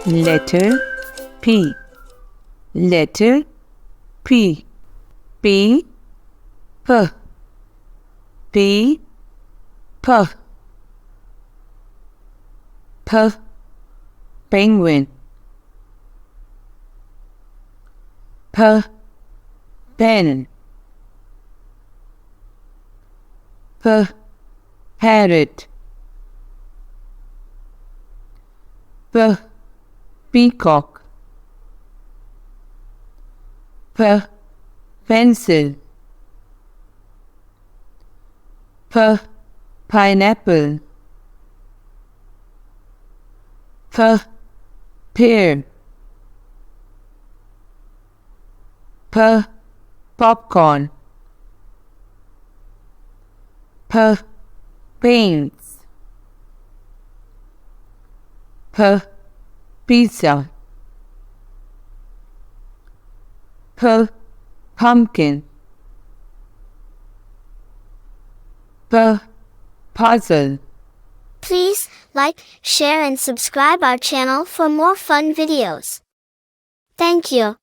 Letter P. Letter P. P. P. P. P. P. Penguin. P. Pen. P. Parrot. P. Peacock. P. Pencil. P. Pineapple. P. Pear. P. Popcorn. P. Paints. P. Pizza. P. Pumpkin. P. Puzzle. Please like, share and subscribe our channel for more fun videos. Thank you.